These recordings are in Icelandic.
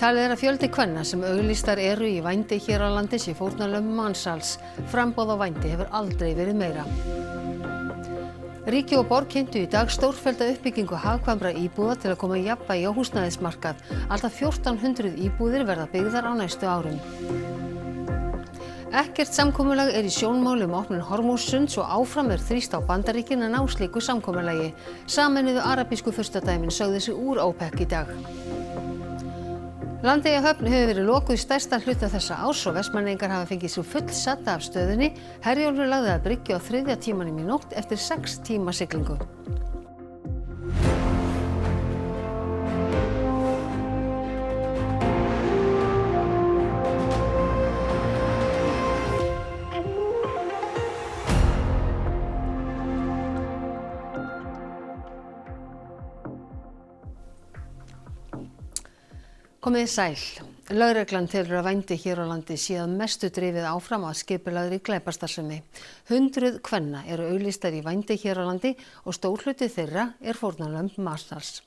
Talið að fjöldi kvenna sem auglýstar eru í vændi hér á landi sé fórnarlömb mansals. Framboð á vændi hefur aldrei verið meira. Ríki og borg kynntu í dag stórfellda uppbyggingu hagkvæmra íbúða til að koma jafnvægi á húsnæðismarkað. Alltaf 1400 íbúðir verða byggðar á næstu árum. Ekkert samkomulag er í sjónmáli opnun Hormússunds og áfram þrýst á Bandaríkin að ná slíku samkomulagi. Sameinuðu arabísku furstadæmin sögðu sig úr OPEC í dag. Landeyjahöfn hefur verið lokuð stærsta hluta þessa árs og Vestmannaeyingar hafa fengið sig fullsadda af stöðinni. Herjólfur lagði að bryggju á 3. tímanum í nótt eftir 6 tíma siglingu. Komiði sæl. Lögreglan telur að vændi hér á landi sé að mestu drifið áfram að skipulagðri glæpastarfsemi. 100 kvenna eru auglýstar í vændi hér á landi og stór hluti þeirra er fórnarlömb mansals.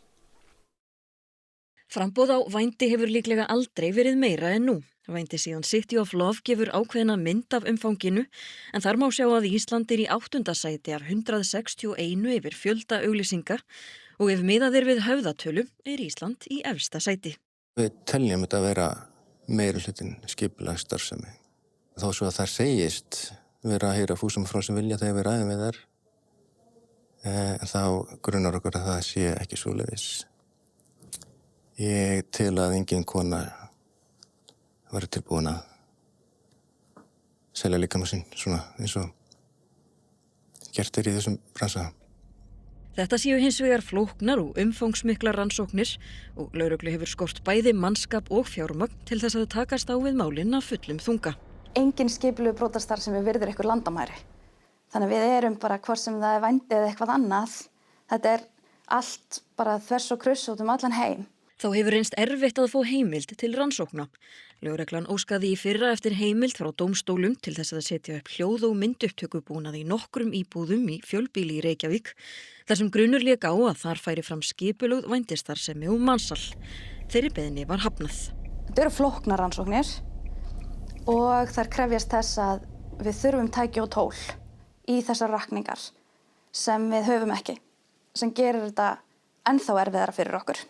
Framboð á vændi hefur líklega aldrei verið meira en nú. Vændi síðan City of Love gefur ákveðna mynd af umfanginu, en þar má sjá að Ísland í 8. sæti af 161 yfir fjölda auglýsinga og ef miðað við höfðatölu Ísland í efsta sæti. Við teljum þetta að vera meiri hlutin skipulagð starfsemi. Þó svo að það segist vera að heyra fúsum frá sem vilja þegar við ræðum við þær, þá grunar okkur að það sé ekki svoleiðis. Ég tel að engin kona væri tilbúin að selja líkama sinn svona eins og gert í þessum bransa. Þetta séu hins vegar flóknar og umfangsmiklar rannsóknir og lögreglu hefur skort bæði mannskap og fjármagn til þess að takast á við málin af fullum þunga. Engin skipulögð brotastarfsemi virðir einhver landamæri. Þannig að við erum bara hvort sem það vændi eða eitthvað annað. Þetta er allt bara þvers og kruss út allan heim. Þá hefur reynst erfitt að fá heimild til rannsókna. Lögreglan óskaði í fyrra eftir heimild frá dómstólum til þess að setja upp hljóð- og myndupptökubúnað í nokkrum íbúðum í fjölbýli í Reykjavík, þar sem grunur lék á að þar færi fram skipulögð vændisstarfsemi og mansal. Þeirri beiðni var hafnað. Þetta eru flóknar rannsóknir og þær krefjast þess að við þurfum tæki og tól í þessar rakningar sem við höfum ekki, sem gerir þetta ennþá erfiðara fyrir okkur.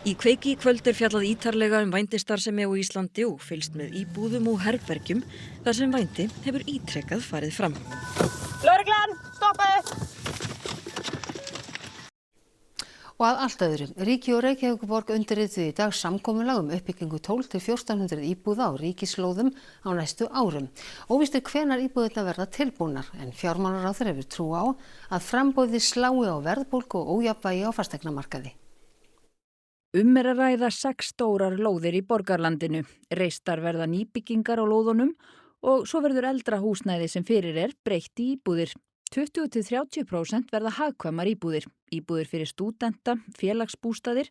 Í Kveiki í kvöld fjallað ítarlega vændisstarfsemi á Íslandi og fylgst með íbúðum og herbergjum þar sem vændi hefur ítrekkað farið fram. Lögreglan, stoppaðu! Og að allt öðru. Ríki og Reykjavíkurborg undirrituðu í dag samkomulag uppbyggingu 12 til 1400 íbúða á ríkislóðum á næstu árum. Óvíst hvenær íbúðirnar verða tilbúnar, en fjármálaráðherra hefur trú á að framboðið slái á verðbólgu og ójafnvægi á fasteignamarkaði. Að ræða 6 stórar lóðir í borgarlandinu. Reistar verða nýbyggingar á lóðunum og svo verður eldra húsnæði sem fyrir breytt í íbúðir. 20–30% verða hagkvæmar íbúðir. Íbúðir fyrir stúdenta, félagsbústaðir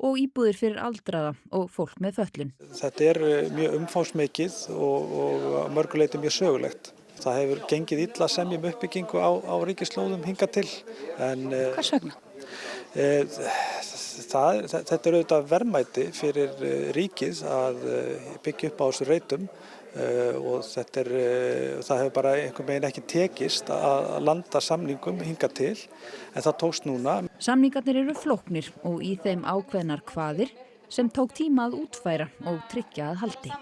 og íbúðir fyrir aldraða og fólk með fötlun. Þetta mjög umfangsmikið og að mörgu leyti mjög sögulegt. Það hefur gengið illa að semja uppbyggingu á ríkislóðum hingað til. Hvers vegna? Þetta auðvitað verðmæti fyrir ríkið að byggja upp á þessu reitum og það hefur bara einhvern veginn ekki tekist að landa samningum hingað til, en það tókst núna. Samningarnir eru flóknir og í þeim ákveðnar kvaðir sem tók tíma að útfæra og tryggja að haldi.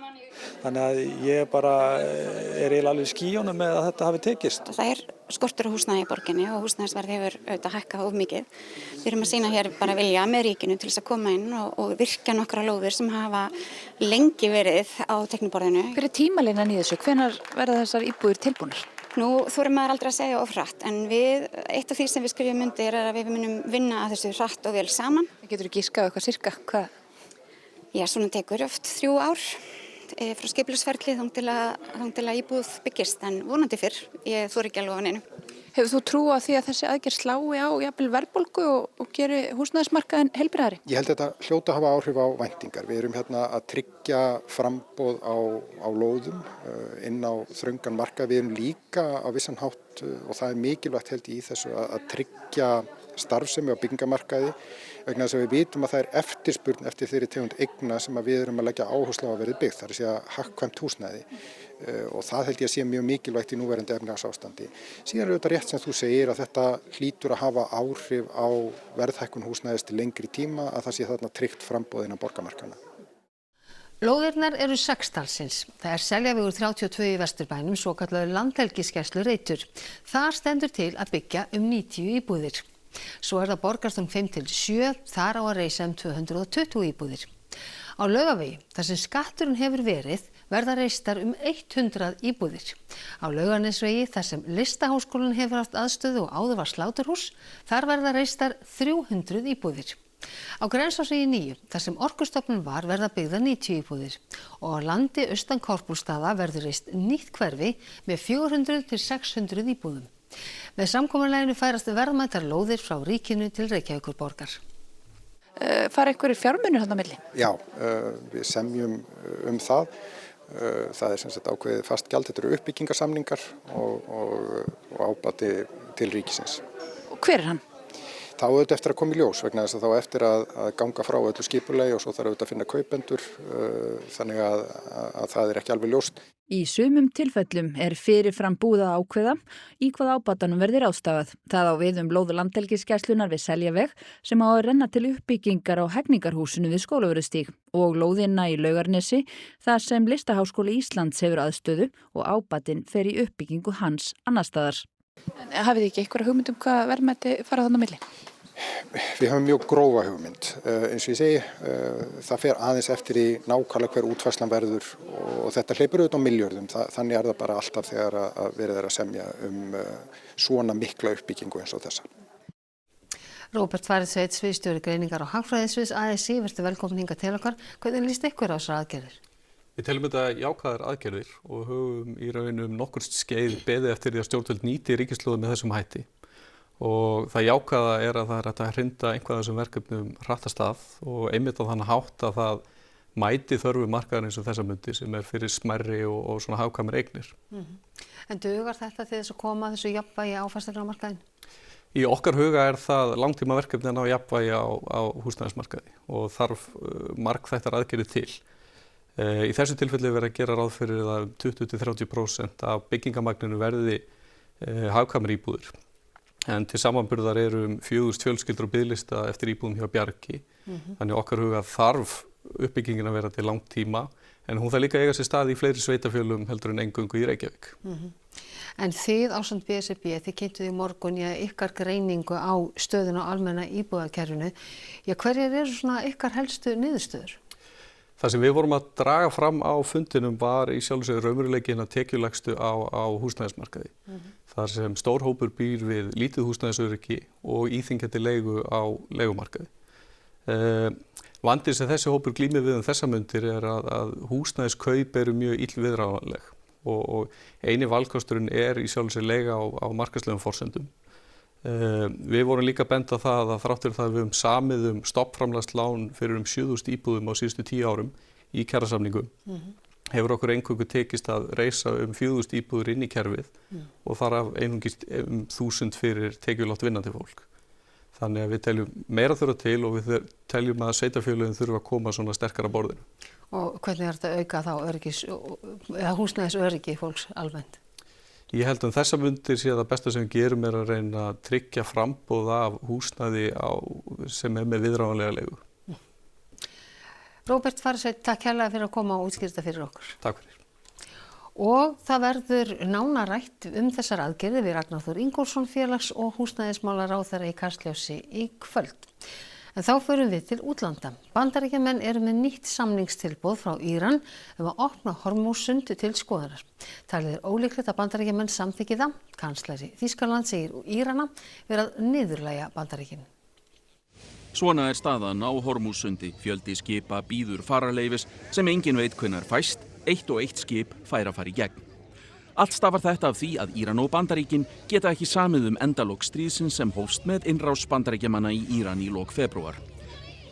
Þannig að ég bara eiginlega alveg í skýjunum með að þetta hafi tekist. Það skortur á húsnæði í borginni og húsnæðisverð hefur auðvitað hækkað of mikið. Við erum að sýna hér bara vilja með ríkinu til þess að koma inn og virkja nokkra lóðir sem hafa lengi verið á teikniborðinu. Hver tímalínan í þessu? Hvenær verða þessar íbúðir tilbúnar? Nú þorum maður aldrei að segja of hratt, en eitt af því sem við skrifum undir að við munum vinna að þessu hratt og vel saman. Getur þú giskað eitthvað sirka? Hvað? Já, svona tekur oft 3 ár. Frá skipulagsferli þangað til að íbúð byggist, en vonandi fyrr, ég þori ekki alveg á neinu. Hefur þú trú á því að þessi aðgerð slái á jafnvel verðbólgu og geri húsnæðismarkaðinn heilbrigðari? Ég held að þetta hljóta hafa áhrif á væntingar. Við erum hérna að tryggja framboð á lóðum inn á þröngan markað. Við erum líka á vissan hátt og það mikilvægt held ég í þessu að tryggja starfsemi á byggingamarkaði vegna þess að við vitum að það eftirspurn eftir þeirri tegund eigna sem að við erum að leggja áherslu á að verði byggt, það er að segja hagkvæmt húsnæði og það held ég að sé mjög mikilvægt í núverandi efnahagsástandi. Síðan er auðvitað rétt sem þú segir að þetta hlýtur að hafa áhrif á verðhækkun húsnæðis til lengri tíma að það sé þarna tryggt framboð innan borgarmarkanna. Lóðirnar eru 6 talsins. Það er Seljavegur 32 í Vesturbænum, svokallaður landhelgisgæslureitur. Þar stendur til að byggja 90 íbúðir. Svo er það Borgarstjórn 5-7, þar á að reisa 220 íbúðir. Á Laugavegi, þar sem skatturinn hefur verið, verða reistar 100 íbúðir. Á Laugarnesvegi, þar sem Listaháskólinn hefur haft aðstöðu og áður var sláturhús, þar verða reistar 300 íbúðir. Á Grensásvegi 9, þar sem Orkustofnun var, verða byggðar 90 íbúðir og á landi austan Korpúlsstaða verður reist nýtt hverfi með 400 til 600 íbúðum. Með samkomulaginu færast verðmætar lóðir frá ríkinu til Reykjavíkurborgar. Fara einhverjir fjármunir þarna á milli? Já, við semjum það. Það er sem sagt ákveðið fast gjald, þetta eru uppbyggingarsamningar og ábati til ríkisins. Og hver er hann? Þá auðvitað eftir að koma í ljós vegna þess að þá eftir að ganga frá öllu skipulagi og svo þarf auðvitað að finna kaupendur þannig að það er ekki alveg ljóst. Í sumum tilfellum er fyrirfram búið að ákveða í hvað ábatanum verði ráðstafað. Það á við lóð landhelgisgæslunnar við Seljaveg sem á að renna til uppbyggingar á Hegningarhúsinu við Skólavörðustíg og lóðina í Laugarnesi þar sem Listaháskóli Íslands hefur aðstöðu og ábatinn fer í uppbyggingu hans annar staðar. Hafið þið ekki einhverja hugmynd hvað verðmæti fara þarna á milli? Við höfum mjög grófa hugmynd. Eins og ég segi, það fer aðeins eftir í nákvæmlega hver útfærslan verður og þetta hleypur auðvitað á milljörðum. Þannig er það bara alltaf þegar að verið að semja svona mikla uppbyggingu eins og þessa. Róbert Fariðsveit, sviðsstjóri greiningar og hagfræðisviðs ASÍ, vertu velkomin hingað til okkar. Hvernig líst ykkur á þessar aðgerðir? Við teljum þetta jákvæðar aðgerðir og höfum í raun nokkur skeið beðið eftir því að stjórnvöld nýti ríkislóð með þessum hætti. Og það jákvæða er að það er hægt að hrinda einhvað af þessum verkefnum hratt af stað og einmitt á þann hátt að það mæti þörfu markaðar eins og þessa mundi sem er fyrir smærri og svona hagkvæmar eignir. En dugar þetta til þess að koma þessu jafnvægi á fasteignamarkaðinn? Í okkar huga er það langtíma verkefni að ná jafnvægi á húsnæðismarkaði og þarf margþættar aðgerðir til. Í þessu tilfelli verður að gera ráð fyrir að 20-30% af byggingarmagninu verði hagkvæmar íbúðir. En til samanburðar eru 4.000 fjölskyldur á biðlista eftir íbúðum hjá Bjargi. Þannig okkar huga þarf uppbyggingin að vera til langt tíma en hún þarf líka að eiga sér stað í fleiri sveitafjölum heldur en eingöngu í Reykjavík. En þið ásamt BSRB, þið kynntuð í morgun ykkar greiningu á stöðuna á almenna íbúðakerfinu. Hverjar eru svona ykkar helstu niðurstöður? Það sem við vorum að draga fram á fundinum var í sjálfu sér raunveruleikinn að tekjulægstu á húsnæðismarkaði. Þar sem stór hópur býr við lítið húsnæðisöryggi og íþyngjandi leigu á leigumarkaði. Vandinn sem þessi hópur glímir við þessa mundir er að húsnæðiskaup eru mjög illviðráðanleg og eini valkosturinn er í sjálfu sér leiga á markaðslegum forsendum. Við vorum líka bent á það að þráttur það við samið stofnframlagslán fyrir 7.000 íbúðum á síðustu 10 árum í kjarasamningum. Hefur okkur eingöngu tekist að reisa 4.000 íbúður inn í kerfið og þar af einungis 1.000 fyrir tekjulátt vinnandi fólk. Þannig að við teljum meira þurfa til og við teljum að sveitarfélögin þurfa að koma svona sterkara að borðinu. Og hvernig er þetta að auka þá húsnæðisöryggi fólks almennt? Ég held að þessa mundir sé að það besta sem við gerum er að reyna að tryggja framboð af húsnæði sem er með viðráðanlega leigu. Róbert Fariðsveit, takk kærlega fyrir að koma og útskýra fyrir okkur. Takk fyrir. Og það verður nánar rætt þessar aðgerðir við Ragnar Þór Ingólfsson félags- og húsnæðismálaráðherra í Kastljósi í kvöld. En þá förum við til útlanda. Bandaríkjamenn eru með nýtt samningstilboð frá Íran að opna Hormússund til skoðunar. Talið er ólíklegt að Bandaríkjamenn samþykki það. Kanslari Þýskaland segir Írana vera að niðurlægja Bandaríkin. Svona er staðan á Hormússundi. Fjöldi skipa bíður fararleyfis sem engin veit hvenær fæst. Eitt og eitt skip fær að fara í gegn. Allt stafar þetta af því að Íran og Bandaríkin geta ekki samið endalok stríðsins sem hófst með innrás Bandaríkjamanna í Íran í lok febrúar.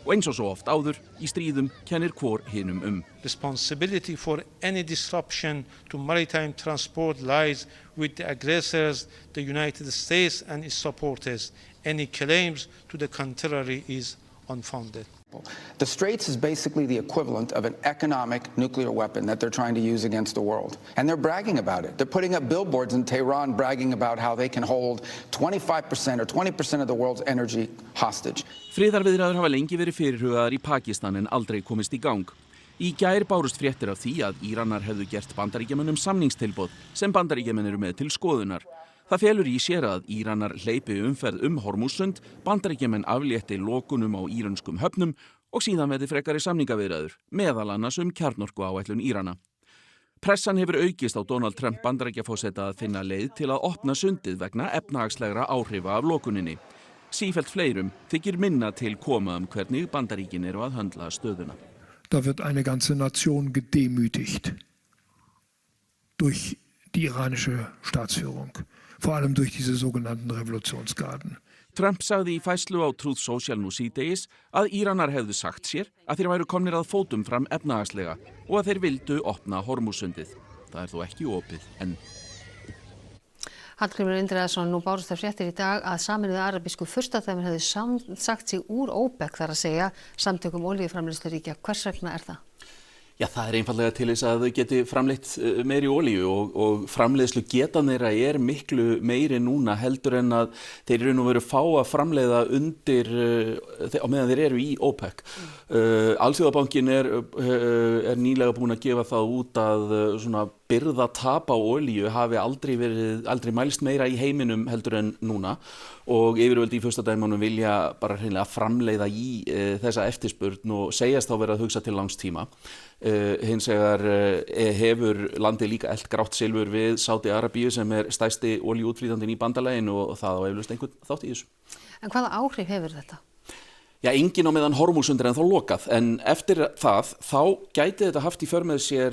Og eins og svo oft áður, í stríðum kennir hvor hinum Responsibility for any disruption to maritime transport lies with the aggressors, the United States and its supporters. Any claims to the contrary is unfounded. The Straits is basically the equivalent of an economic nuclear weapon that they're trying to use against the world. And they're bragging about it. They're putting up billboards in Tehran bragging about how they can hold 25% or 20% of the world's energy hostage. Friðarviðræður hafa lengi verið fyrirhugaðar í Pakistan en aldrei komist í gang. Í gær bárust fréttir af því að Íranar hefðu gert Bandaríkjamönnum samningstilboð sem Bandaríkjamenn eru með til skoðunar. Það felur í sér að Íranar hleypi umferð Hormúzsund, Bandaríkjamenn aflétti lokunum á írönskum höfnum og síðan verði frekari samningaviðræður, meðal annars kjarnorkuáætlun Írana. Pressan hefur aukist á Donald Trump Bandaríkjaforseta að finna leið til að opna sundið vegna efnahagslegra áhrifa af lokuninni. Sífellt fleirum þykir minna til koma hvernig Bandaríkin eru að höndla stöðuna. Da wird eine ganze Nation gedemütigt durch die iranische Staatsführung. Vor allem durch diese sogenannten Revolutionsgarden. Trump sagði í færslu á Truth Social nú síðdegis að Íranar hefðu sagt sér að þeir væru komnir að fótum fram efnahagslega og að þeir vildu opna Hormúzsundið. Það þó ekki opið enn. Hallgrímur Indriðason, nú bárust það fréttir í dag að Sameinuðu arabísku furstadæmin hefðu sagt sig úr OPEC, þar að segja samtökum olíuframleiðsluríkja. Hvers vegna er það? Já, það einfallega til þess að þau geti framleitt meiri olíu og framleiðslu getan þeirra miklu meiri núna heldur en að þeir eru nú verið fá að framleiða undir á meðan þeir eru í OPEC. Alþjóðabankinn er nýlega búin að gefa það út að svona birgðatap á olíu hafi aldrei mælst meira í heiminum heldur en núna og yfirvöld í furstadæmunum vilja bara hreinlega framleiða í þessa eftirspurn og segjast þá vera að hugsa til langs tíma. Hins vegar hefur landið líka elt grátt silfur við Sádi Arabíu sem stærsti olíuútflytjandinn í bandalaginu og það á eflaust einhvern þátt í þessu. En hvaða áhrif hefur þetta? Já, engin á meðan Hormúzsund en þá lokað, en eftir það þá gæti þetta haft í för með sér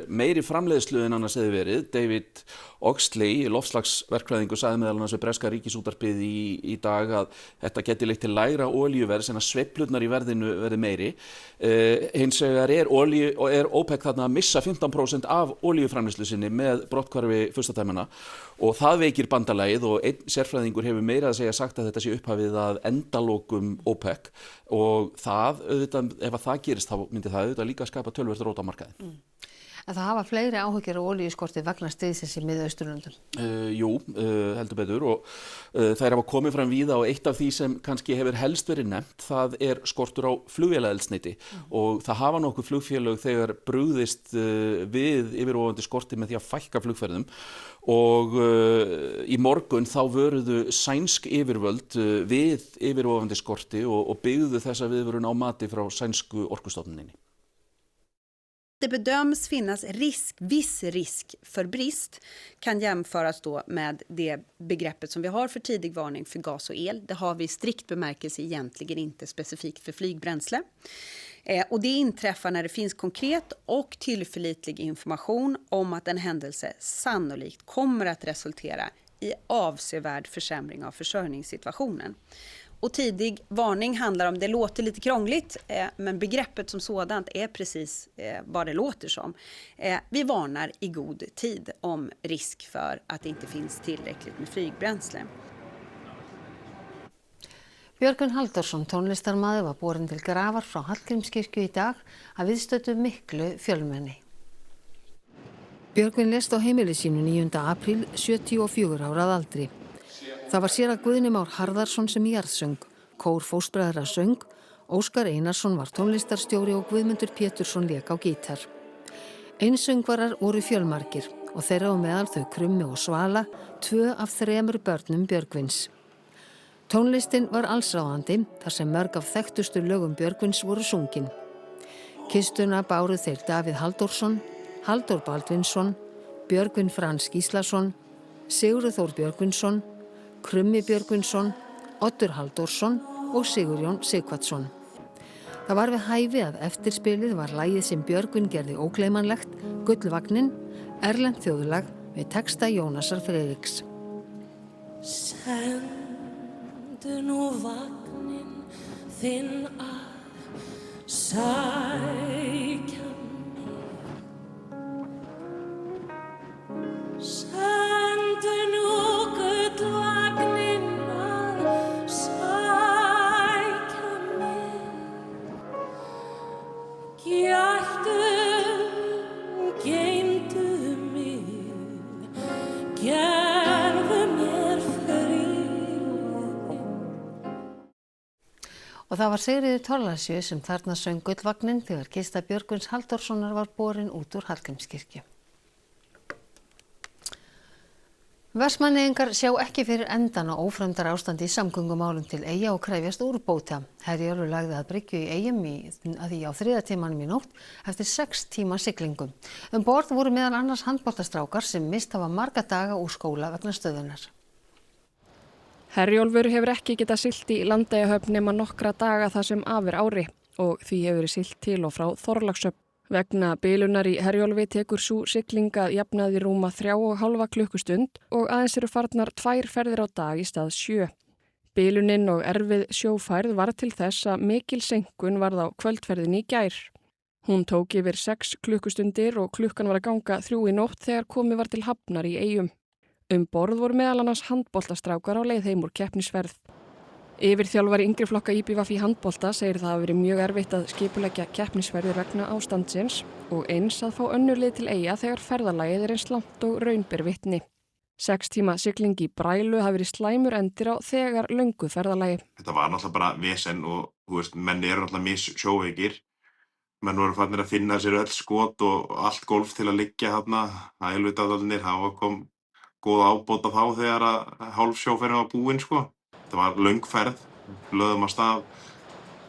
meiri framleiðslu en annars hefði verið. David Oxley, loftslagsverkfræðingur, sagði meðal annars við breska ríkisútvarpið í dag að þetta geti leitt til lægra olíuverðs en að sveiflurnar í verðinu verði meiri. Hins vegar er OPEC þarna að missa 15% af olíuframleiðslu sinni með brotthvarfi furstadæmanna og það veikir bandalagið og einn sérfræðingur hefur meira að segja sagt að þetta sé upphafið að endalokum OPEC og það, auðvitað, ef það gerist þá myndi það auðvitað líka skapa töluvert rót á markaði. En það hafa fleiri áhyggjur á olíuskorti vegna stríðsins í Mið-Austurlöndum? Jú, heldur betur og þær hafa komið fram víða og eitt af því sem kannski hefur helst verið nefnt, það er skortur á flugvélaeldsneyti og það hafa nokkuð flugfélög þegar brugðist við yfirvofandi skorti með því að fækka flugferðum og í morgun þá vöruðu sænsk yfirvöld við yfirvofandi skorti og byggðu þessa viðvörun á mati frá sænsku orkustofnuninni. Det bedöms finnas viss risk för brist kan jämföras då med det begreppet som vi har för tidig varning för gas och el. Det har vi i strikt bemärkelse egentligen inte specifikt för flygbränsle. Och det inträffar när det finns konkret och tillförlitlig information om att en händelse sannolikt kommer att resultera i avsevärd försämring av försörjningssituationen. Och tidig varning handlar om, det låter lite krångligt, men begreppet som sådant är precis vad det låter som. Vi varnar i god tid om risk för att det inte finns tillräckligt med flygbränsle. Björgvin Halldórsson, tónlistarmaður, var borinn til grafar frá Hallgrímskirkju í dag að viðstöddu miklu fjölmenni. Björgvin lést á heimili sínu 9. apríl, 74 ára að aldri. Það var séra Guðni Már Harðarsson sem jarðsöng, kór fóstbræðra söng, Óskar Einarsson var tónlistarstjóri og Guðmundur Pétursson lék á gítar. Einsöngvarar voru fjölmargir og þeirra á meðal þau Krummi og Svala, 2 af 3 börnum Björgvins. Tónlistin var allsráðandi þar sem mörg af þekktustu lögum Björgvins voru sungin. Kistuna báru þeir Davíð Halldórsson, Halldór Baldvinsson, Björgvin Frans Gíslason, Sigurður Þór Björgvinsson, Krummi Björgvinsson, Oddur Halldórsson og Sigurjón Sighvatsson. Það var við hæfi að eftirspilið var lagið sem Björgvin gerði ógleymanlegt, Gullvagninn, erlent þjóðlag við texta Jónasar Friðriks. Sendu nú vagninn þinn að sækja mig. Og það var Sigríður Thorlacius sem þarna söng Gullvagninn þegar kista Björgvins Halldórssonar var borin út úr Hallgrímskirkju. Vestmannaeyingar sjá ekki fyrir endan á ófremdarástandi í samgöngumálum til Eyja og krefjast úrbóta. Herjólfur lagði að bryggju í Eyjum á 3. tímanum í nótt eftir 6 tíma siglingu. Borð voru meðal annars handboltastrákar sem misst hafa marga daga úr skóla vegna stöðunar. Herjólfur hefur ekki getað siglt í Landeyjahöfn nema nokkra daga það sem af ári og því hefur verið siglt til og frá Þorlákshöfn. Vegna bilunar í Herjólfi tekur sú sigling að jafnaði rúma 3,5 klukkustund og aðeins eru farnar 2 ferðir á dag í stað 7. Bilunin og erfið sjófærð var til þess að mikil seinkun varð á kvöldferðinni í gær. Hún tók yfir 6 klukkustundir og klukkan var að ganga 3 í nótt þegar komið var til Hafnar í Eyjum. Borð voru meðal annars handboltastrákar á leið heim úr keppnisferð. Yfirþjálfari yngri flokka IBVF í handbolta segir það hafi verið mjög erfitt að skipuleggja keppnisferðir vegna ástandsins og eins að fá önnur lið til Eyja þegar ferðalagið eins langt og raun ber vitni. 6 tíma sigling í Brælu hafi verið slæmur endir á þegar löngu ferðalagi. Þetta var náttúrulega bara vesen og menn eru náttúrulega missjóveikir. Menn voru farnir að finna sér öll skot og allt golf til að liggja þarna. Ælvitaðalnir hafa kom góð ábóta þá þegar að hálfsjóferðin var búin sko. Það var löng ferð, lögðum að stað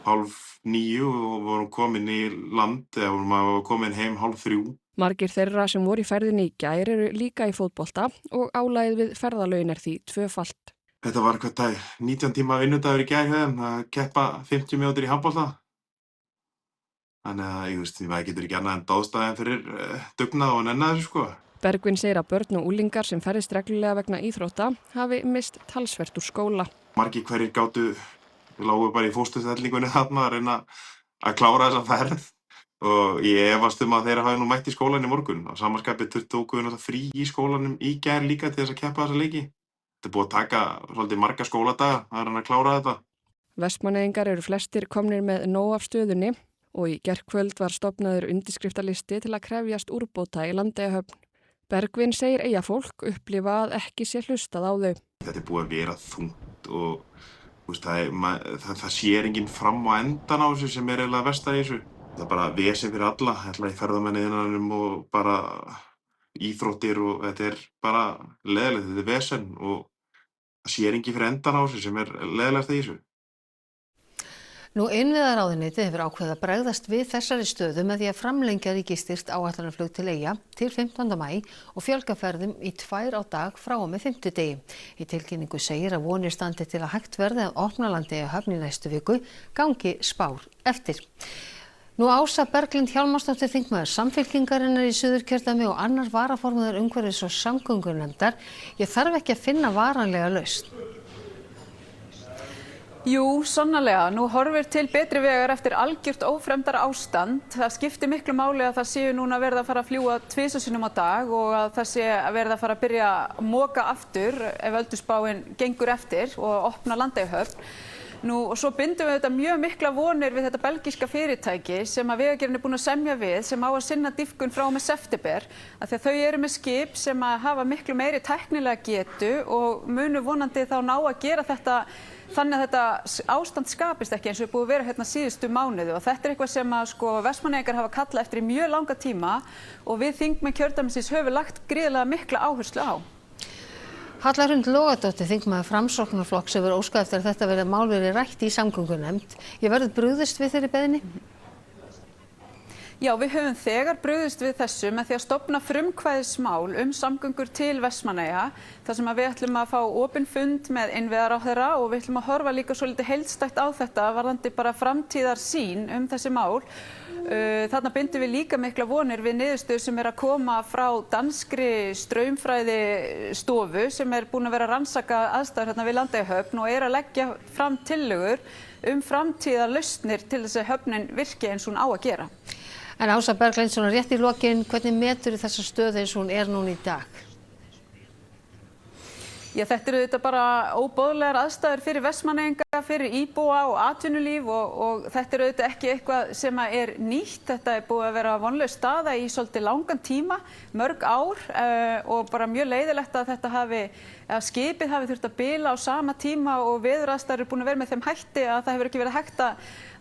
8:30 og vorum komin í land eða vorum komin heim 2:30. Margir þeirra sem voru í ferðinni í gær eru líka í fótbolta og álagið við ferðalögin því tvöfalt. Þetta var 19 tíma vinnudagur í gær að keppa 50 mínútur í handbolta. Þannig að maður getur ekki annað en dáðstæðin fyrir dugnað og nenna þessu sko. Bergvin segir að börn og unglingar sem ferðist reglulega vegna íþrótta hafi mist talsvert úr skóla. Margir hverjir lágu bara í fósturstellingunni þarna að reyna að klára þessa ferð og ég efast að þeirra hafi nú mætt í skólan í morgun. Á samanskapi tóku við náttúrulega frí í skólanum í gær líka til þess að keppa þessa leiki. Þetta er búið að taka svolítið marga skóladaga að reyna að klára þetta. Vestmannaeyingar eru flestir komnir með nóg af stöðunni og í gærkvöld var stofnaður undirskriftalisti til að krefjast úrbóta í Landeyjahöfn. Bergvin segir Eyjafólk upplifa að ekki sé hlustað á þau. Þetta er búið að vera þungt og það sér enginn fram á endan á þessu sem er eiginlega versta í þessu. Það er bara vesen fyrir alla, í ferðamenniðinanum og bara íþróttir og þetta er bara leiðilegt, þetta er vesen og það sér enginn fyrir endan á þessu sem er leiðilegt í þessu. Innviðaráðuneytið hefur ákveðið að bregðast við þessari stöðu með því að framlengja ríkisstyrkt áætlunarflug til Eyja til 15. maí og fjölga ferðum í 2 á dag frá og með 5. degi. Í tilkynningu segir að vonir standi til að hægt verði að opna Landeyjahöfn í næstu viku gangi spár eftir. Ása Berglind Hjálmarsdóttir þingmaður Samfylkingarinnar í Suðurkjördæmi og annar varaformaður umhverfis- og samgöngunefndar. Ég þarf ekki að finna varanlega lausn. Jú, sannarlega. Nú horfir til betri vegar eftir algjört ófremdara ástand. Það skiptir miklu máli að það séu núna verið að fara að fljúga 2 sinnum á dag og að það sé verið að fara að byrja að moka aftur ef ölduspáin gengur eftir og opna Landeyjahöfn. Og svo bindum við þetta mjög mikla vonir við þetta belgíska fyrirtæki sem að Vegagerðin er búin að semja við sem á að sinna dýpkun frá og með september af því að þau eru með skip sem að hafa miklu meiri tæknilega getu og munu vonandi þá ná að gera þetta þannig að þetta ástand skapist ekki eins og er búið að vera hérna síðustu mánuði og þetta er eitthvað sem að Vestmannaeyingar hafa kallað eftir í mjög langa tíma og við þingmenn kjördæmisins höfum lagt gríðarlega mikla áherslu á. Halla Hrund Logadóttir, þingmaður Framsóknarflokks, hefur óskað eftir að þetta verði rætt í samgöngunefnd. Ég verður brugðist við þeirri beiðni? Já, við höfum þegar brugðist við þessu með því að stofna frumkvæðismál samgöngur til Vestmannaeyja þar sem við ætlum að fá opinn fund með innviðaráðherra og við ætlum að horfa líka svolítið heildstætt á þetta varðandi bara framtíðarsýn þessi mál. Þarna bindum við líka mikla vonir við niðurstöður sem er að koma frá danskri straumfræðistofu sem er búin að vera að rannsaka aðstæður hérna við Landeyjahöfn og er að leggja fram tillögur framtíðarlausnir til þess að höfnin virki eins og hún á að gera. En Ása Berglind, rétt í lokin, hvernig metur þessa stöðu eins og hún er núna í dag? Já, þetta eru bara óboðlegar aðstæður fyrir Vestmannaeyinga, fyrir íbúa og atvinnulíf og þetta eru auðvitað ekki eitthvað sem er nýtt. Þetta er búið að vera vonlaus staða í svolítið langan tíma, mörg ár og bara mjög leiðilegt að skipið hafi þurft að bila á sama tíma og veðuraðstæður eru búin að vera með þeim hætti að það hefur ekki verið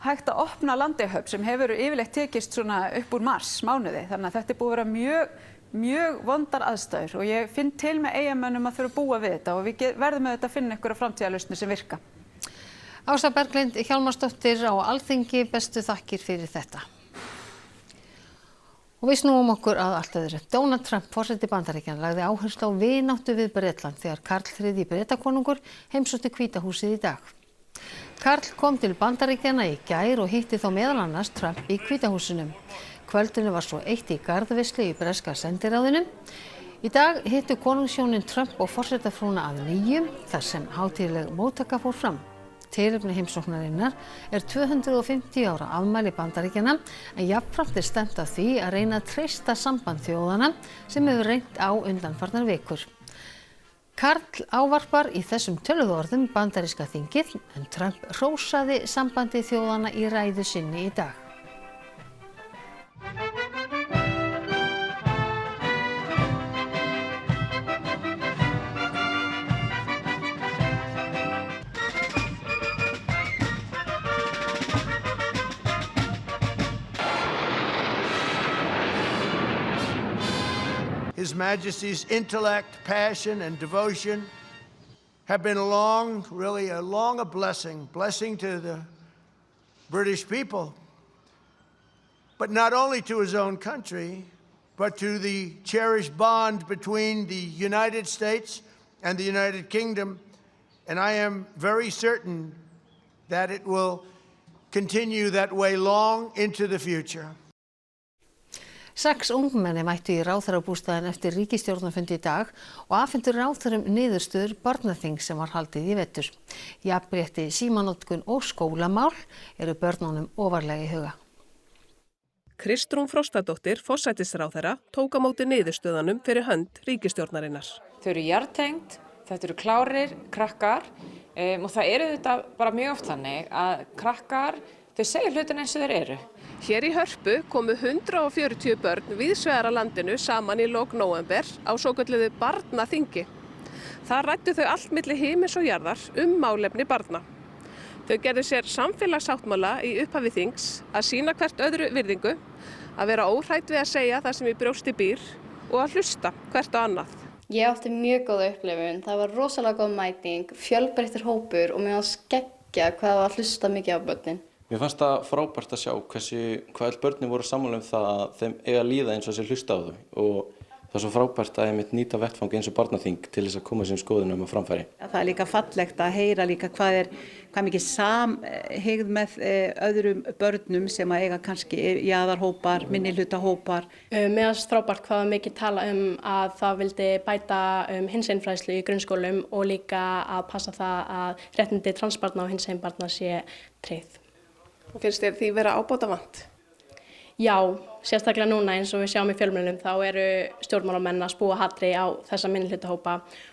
hægt að opna Landeyjahöfn sem hefur yfirleitt tekist svona upp úr mars mánuði. Þannig að þetta er búið að vera mjög vondar aðstæður og ég finn til með Eyjamönnum að þurfa að búa við þetta og við verðum auðvitað að finna einhverja framtíðarlausnir sem virka. Ása Berglind Hjálmarsdóttir á Alþingi, bestu þakkir fyrir þetta. Og við snúum okkur að allt öðru. Donald Trump, forseti Bandaríkjanna, lagði áherslu á vináttu við Bretland þegar Karl III Bretakonungur heimsótti Hvíta húsið í dag. Karl kom til Bandaríkjanna í gær og hitti þá meðal annars Trump í Hvíta húsinu. Kvöldinu var svo eitt í garðveislu í breska sendiráðinu. Í dag hittu konungshjónin Trump og forsetafrúna að nýju þar sem hátíðleg móttaka fór fram. Tilefni heimsóknarinnar 250 ára afmæli Bandaríkjanna en jafnframt stefnt að því að reyna að treysta samband þjóðanna sem hefur reynt á undanfarnar vikur. Karl ávarpar í þessum töluðu orðum bandaríska þingið en Trump hrósaði sambandi þjóðanna í ræðu sinni í dag. His Majesty's intellect, passion, and devotion have been really a blessing to the British people. But not only to his own country, but to the cherished bond between the United States and the United Kingdom. And I am very certain that it will continue that way long into the future. 6 ungmenni mættu í ráðherrabústaðinn eftir ríkisstjórnarfund í dag og afhentu ráðherrum niðurstöður barnaþings sem var haldið í vetur. Jafnrétti, símanotkun og skólamál eru börnunum ofarlega í huga. Kristrún Frostadóttir, forsætisráðherra, tók á móti niðurstöðunum fyrir hönd ríkisstjórnarinnar. Þau eru jarðtengd, þetta eru klárir krakkar og það eru þetta bara mjög oft þannig að krakkar, þau segja hlutin eins og þeir eru. Hér í Hörpu komu 140 börn víðsvegar af landinu saman í lok nóvember á svokölluðu barnaþingi. Þar ræddu þau allt milli himins og jarðar málefni barna. Þau gerðu sér samfélagssáttmála í upphafi þings að sýna hvert öðru virðingu, að vera óhrædd við að segja það sem í brjósti býr og að hlusta hvert á annað. Ég átti mjög góða upplifun. Það var rosalega góð mæting, fjölbreyttur hópur og mér fannst geggjað hvað var að hlusta mikið á börnin. Mér fannst það frábært að sjá hvað öll börnin voru sammála það að þeim eiga að líða eins og þessi hlusta á þau og það er svo frábært að einmitt nýta vettfang eins og barnaþing til þess að koma sín skoðunum á framfæri. Það er líka fallegt að heyra líka hvað mikið samhygð með öðrum börnum sem að eiga kannski jaðarhópar, minnihlutahópar. Mér fannst frábært hvað mikið tala að það vildi bæta hinsegin-fræðslu í grunnskólum og líka að passa það að réttindi transbarna og hinsegin-barna sé tryggð. Og finnst þér því vera ábótavant? Já, sérstaklega núna eins og við sjáum í fjölmiðlum þá eru stjórnmálamenn að spúa hatri á þessa minnihlutahópa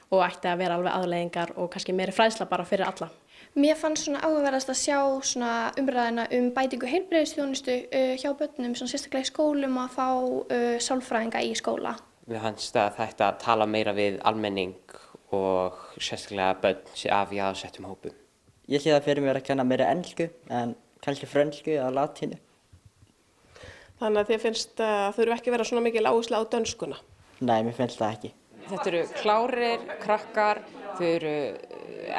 og ætti að vera alveg aðleiðingar og kannski meiri fræðsla bara fyrir alla. Mér fannst svona áhugaverðast að sjá svona umræðina bætingu heilbrigðisþjónustu hjá börnum, svona sérstaklega í skólum að fá sálfræðinga í skóla. Mér fannst að þetta tala meira við almenning og sérstaklega börn af jaðarsettum hópum. Ég sé það fyrir mér að kenna meira ensku en kannski frönsku eða latínu. Þannig að þér finnst að þau eru ekki vera svona mikil áhersla á dönskuna? Nei, mér finnst það ekki. Þetta eru klárir krakkar, þau eru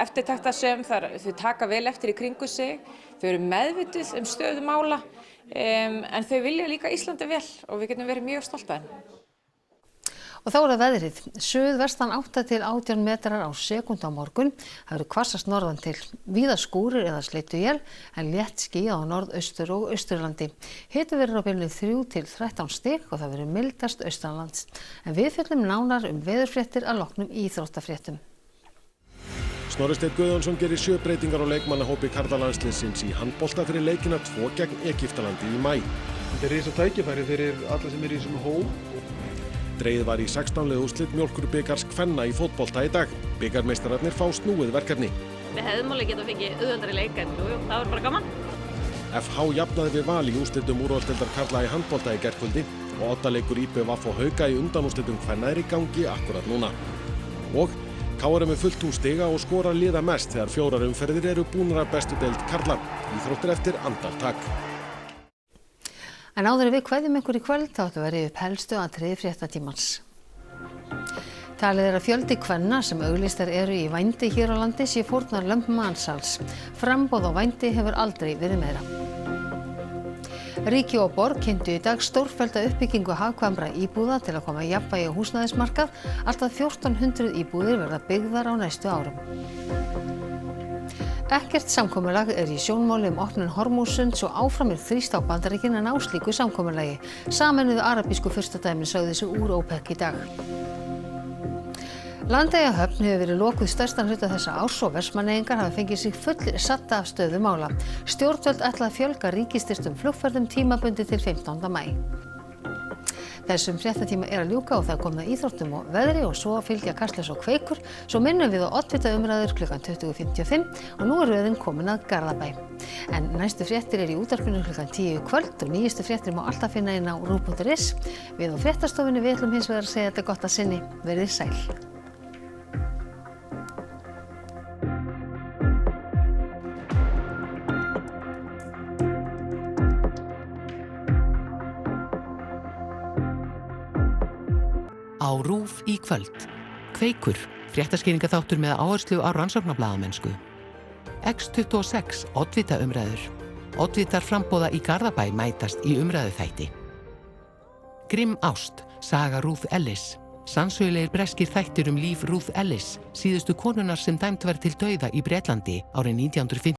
eftirtektarsöm, þau taka vel eftir í kringu sig, þau eru meðvituð stöðu mála en þau vilja líka Íslandi vel og við getum verið mjög stolt af þeim. Og þá það veðrið. Suðvestan 8 til 18 metrar á sekúndu á morgun. Það eru hvassast norðan til. Víða skúrir eða slydduél en létt skýjað á norðaustur og austurlandi. Hiti verður á bilinu 3 til 13 stig og það verður mildast austanlands. En við fjöllum nánar veðurfréttir að loknum íþróttafréttum. Snorri Steinn Guðjónsson gerir 7 breytingar á leikmannahópi karlalandsliðsins í handbolta fyrir leikina 2 gegn Egyptalandi í maí. Þetta er risa tækifæri fyrir alla sem eru í þessum hóp. Dregið var í 16 liða úrslit Mjólkurbikars kvenna í fótbolta í dag. Bikarmeistararnir fá snúið verkefni. Við hefðum alveg getað fengið auðveldari leik en það var bara gaman. FH jafnaði við Val í úrslitum úrvalsdeildar karla í handbolta í gærkvöldi og oddaleikur IBVF og Hauka í undanúrslitum kvenna í gangi akkurat núna. Og KR með fullt hús stiga og skorar liða mest þegar 4 umferðir eru búnar af bestu deild karla. Íþróttir eftir andartak. En áður en við kveðjum ykkur í kvöld þá ætlum við að rifja upp helstu atriði fréttatímans. Talið að fjöldi kvenna sem auglýstar eru í vændi hér á landi sé fórnarlömb mansals. Framboð á vændi hefur aldrei verið meira. Ríki og borg kynntu í dag stórfellda uppbyggingu hagkvæmra íbúða til að koma jafnvægi á húsnæðismarkað. Allt að 1400 íbúðir verða byggðar á næstu árum. Ekkert samkomulag er í sjónmáli opnun Hormússunds og áfram þrýst á Bandaríkin að ná slíku samkomulagi. Sameinuðu arabísku furstadæmin sögðu sig úr OPEC í dag. Landeyjahöfn hefur verið lokuð stærstan hluta þessa árs og Vestmannaeyingar hafa fengið sig fullsadda af stöðu mála. Stjórnvöld ætla að fjölga ríkisstyrktum flugferðum tímabundið til 15. maí. Þessum fréttatíma er að ljúka og það er komið að íþróttum og veðri og svo fylgja Kastljós og Kveikur. Svo minnum við á oddvitaumræður klukkan 20:55 og nú er röðin komin að Garðabæ. En næstu fréttir er í útvarpinu klukkan 10 í kvöld og nýjustu fréttir má alltaf finna inn á ruv.is. Við á fréttastofunni við ætlum hins vegar að segja þetta gott að sinni. Verið sæl. Á RÚV í kvöld. Kveikur, fréttaskýringaþáttur með áherslu á rannsóknarblaðamennsku. X26, oddvitaumræður. Oddvitar framboða í Garðabæ mætast í umræðuþætti. Grimm ást, saga Ruth Ellis. Sannsögulegir breskir þættir líf Ruth Ellis, síðustu konunnar sem dæmt var til dauða í Bretlandi árið 1950.